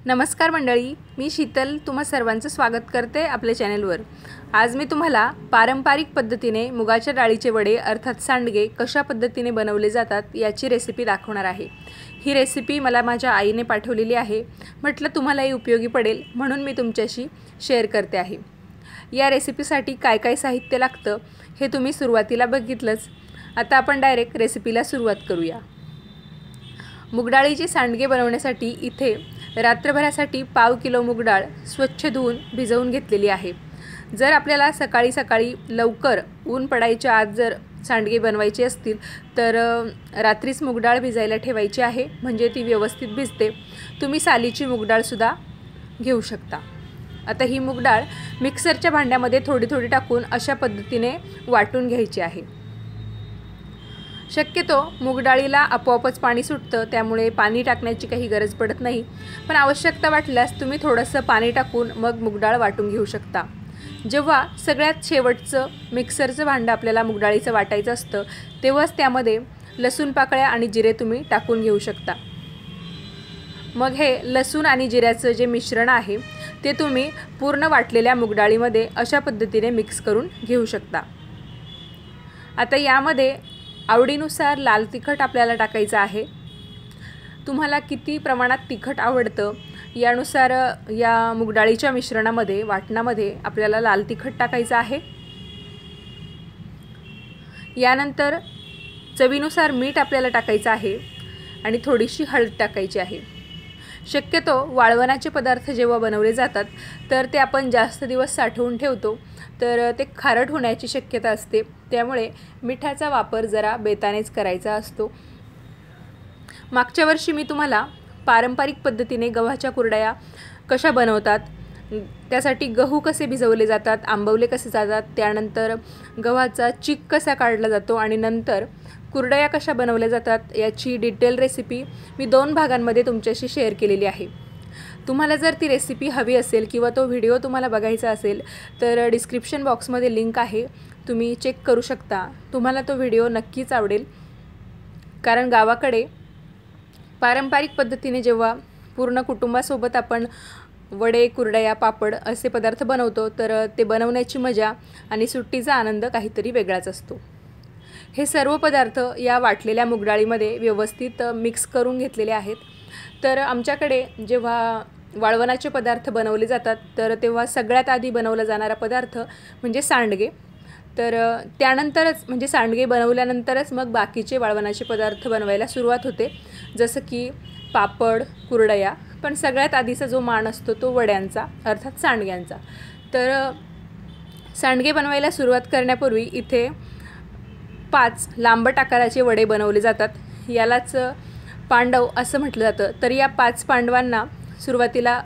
नमस्कार मंडळी, मी शीतल तुम्हा सर्वांचं स्वागत करते आपल्या चॅनलवर। आज मी तुम्हाला पारंपरिक पद्धतीने मुगाच्या डाळीचे वडे अर्थात सांडगे कशा पद्धतीने बनवले जातात याची रेसिपी दाखवणार आहे। ही रेसिपी मला माझ्या आईने पाठवलेली आहे। म्हटलं तुम्हालाही उपयोगी पडेल म्हणून मी तुमच्याशी शेअर करते आहे। या रेसिपीसाठी काय काय साहित्य लागतं हे तुम्ही सुरुवातीला बघितलंच। आता आपण डायरेक्ट रेसिपीला सुरुवात करूया। मुगडाळीचे सांडगे बनवण्यासाठी इथे रात्रभरासाठी पाव किलो मुगडाळ स्वच्छ धुवून भिजवून घेतलेली आहे। जर आपल्याला सकाळी लवकर ऊन पडायच्या आत जर सांडगे बनवायचे असतील तर रात्रीच मुगडाळ भिजायला ठेवायची आहे, म्हणजे ती व्यवस्थित भिजते। तुम्ही सालीची मुगडाळ सुद्धा घेऊ शकता। आता ही मुगडाळ मिक्सरच्या भांड्यामध्ये थोडी थोडी टाकून अशा पद्धतीने वाटून घ्यायची आहे। शक्यतो मुगडाळीला आपोआपच पाणी सुटतं, त्यामुळे पाणी टाकण्याची काही गरज पडत नाही, पण आवश्यकता वाटल्यास तुम्ही थोडंसं पाणी टाकून मग मुगडाळ वाटून घेऊ शकता। जेव्हा सगळ्यात शेवटचं मिक्सरचं भांडं आपल्याला मुगडाळीचं वाटायचं असतं तेव्हाच त्यामध्ये लसूण पाकळ्या आणि जिरे तुम्ही टाकून घेऊ शकता। मग हे लसूण आणि जिऱ्याचं जे मिश्रण आहे ते तुम्ही पूर्ण वाटलेल्या मुगडाळीमध्ये अशा पद्धतीने मिक्स करून घेऊ शकता। आता यामध्ये आवडीनुसार लाल तिखट आपल्याला टाकायचं आहे। तुम्हाला किती प्रमाणात तिखट आवडतं यानुसार या मुगडाळीच्या मिश्रणामध्ये वाटणामध्ये आपल्याला लाल तिखट टाकायचं आहे। यानंतर चवीनुसार मीठ आपल्याला टाकायचं आहे आणि थोडीशी हळद टाकायची आहे। शक्यतो वाळवणाचे पदार्थ जेव्हा बनवले जातात तर ते आपण जास्त दिवस साठवून ठेवतो तर ते खारट होण्याची शक्यता असते, त्यामुळे मिठाचा वापर जरा बेतानेच करायचा असतो। मागच्या वर्षी मी तुम्हाला पारंपरिक पद्धतीने गव्हाच्या कुरडया कशा बनवतात, त्यासाठी गहू कसे भिजवले जातात, आंबवले कसे जातात, त्यानंतर गव्हाचा चीक कसा काढला जातो आणि नंतर कुरडया कशा बनवल्या जातात याची डिटेल रेसिपी मी 2 भागांमध्ये तुमच्याशी शेअर केलेली आहे। तुम्हाला जर ती रेसिपी हवी असेल किंवा तो व्हिडिओ तुम्हाला बघायचा असेल तर डिस्क्रिप्शन बॉक्समध्ये लिंक आहे, तुम्ही चेक करू शकता। तुम्हाला तो व्हिडिओ नक्कीच आवडेल, कारण गावाकडे पारंपरिक पद्धतीने जेव्हा पूर्ण कुटुंबासोबत आपण वडे, कुरडया, पापड असे पदार्थ बनवतो तर ते बनवण्याची मजा आणि सुट्टीचा आनंद काहीतरी वेगळाच असतो। हे सर्व पदार्थ या वाटलेल्या मुगडाळीमध्ये व्यवस्थित मिक्स करून घेतलेले आहेत। तर आमच्याकडे जेव्हा वाळवणाचे पदार्थ बनवले जातात तर तेव्हा सगळ्यात आधी बनवला जाणारा पदार्थ म्हणजे सांडगे। तर त्यानंतरच म्हणजे सांडगे बनवल्यानंतरच मग बाकीचे वाळवणाचे पदार्थ बनवायला सुरुवात होते, जसं की पापड, कुरडया, पण सगळ्यात आधीचा जो मान असतो तो वड्यांचा अर्थात सांडग्यांचा। तर सांडगे बनवायला सुरुवात करण्यापूर्वी इथे 5 लांबट आकाराचे वडे बनवले जातात, यालाच पांडव असं म्हटलं जातं। तर या 5 पांडवांना सुरुवातीला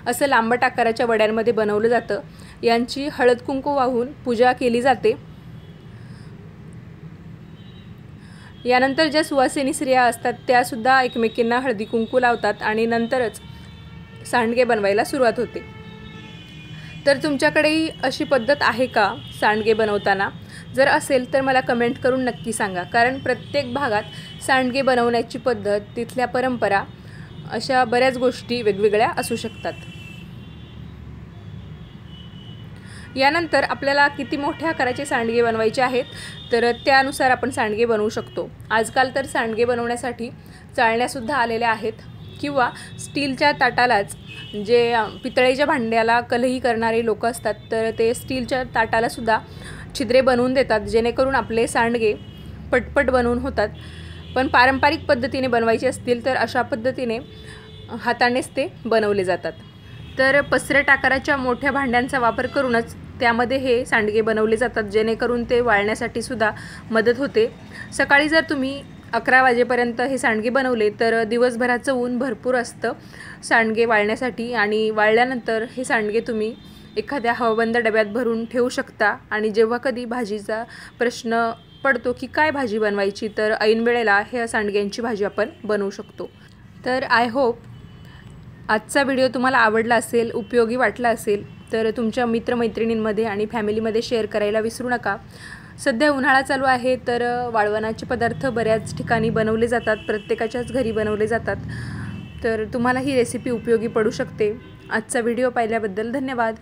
असं लांबट आकाराच्या वड्यांमध्ये बनवलं जातं। यांची हळद कुंकू वाहून पूजा केली जाते। यानंतर ज्या सुवासिनी स्त्रिया असतात त्या सुद्धा एकमेकींना हळदी कुंकू लावतात आणि नंतरच सांडगे बनवायला सुरुवात होते। तर तुमच्याकडेही अशी पद्धत आहे का सांडगे बनवताना? जर असेल तर मला कमेंट करून नक्की सांगा, कारण प्रत्येक भागात सांडगे बनवण्याची पद्धत, तिथल्या परंपरा अशा बऱ्याच गोष्टी वेगवेगळ्या असू शकतात। यानंतर आपल्याला किती मोठ्या आकाराचे सांडगे बनवायचे आहेत तर त्यानुसार आपण सांडगे बनवू शकतो। आजकाल तर सांडगे बनवण्यासाठी चाळण्यासुद्धा आलेल्या आहेत, किंवा स्टीलच्या ताटालाच जे पितळेच्या भांड्याला कलही करणारे लोक असतात तर ते स्टीलच्या ताटाला सुद्धा छिद्रे बनवून देतात, जेणेकरून आपले सांडगे पटपट बनवून होतात। पण पारंपरिक पद्धतीने बनवायचे असतील तर अशा पद्धतीने हातानेच ते बनवले जातात। तर पसरट आकाराच्या मोठ्या भांड्यांचा वापर करूनच त्यामध्ये हे सांडगे बनवले जातात, जेणेकरून ते वाळण्यासाठी सुद्धा मदत होते। सकाळी जर तुम्ही 11 वाजेपर्यंत हे सांडगे बनवले तर दिवसभराचं ऊन भरपूर असतं सांडगे वाळण्यासाठी, आणि वाळल्यानंतर हे सांडगे तुम्ही एखाद्या हवाबंद डब्यात भरून ठेवू शकता। आणि जेव्हा कधी भाजीचा प्रश्न पडतो की काय भाजी बनवायची तर ऐन वेळेला ह्या सांडग्यांची भाजी आपण बनवू शकतो। तर आय होप आजचा व्हिडिओ तुम्हाला आवडला असेल, उपयोगी वाटला असेल तर तुमच्या मित्रमैत्रिणींमध्ये आणि फॅमिलीमध्ये शेअर करायला विसरू नका। सध्या उन्हाळा चालू आहे तर वाळवणाचे पदार्थ बऱ्याच ठिकाणी बनवले जातात, प्रत्येकाच्याच घरी बनवले जातात। तर तुम्हाला ही रेसिपी उपयोगी पडू शकते। आजचा व्हिडिओ पाहिल्याबद्दल धन्यवाद।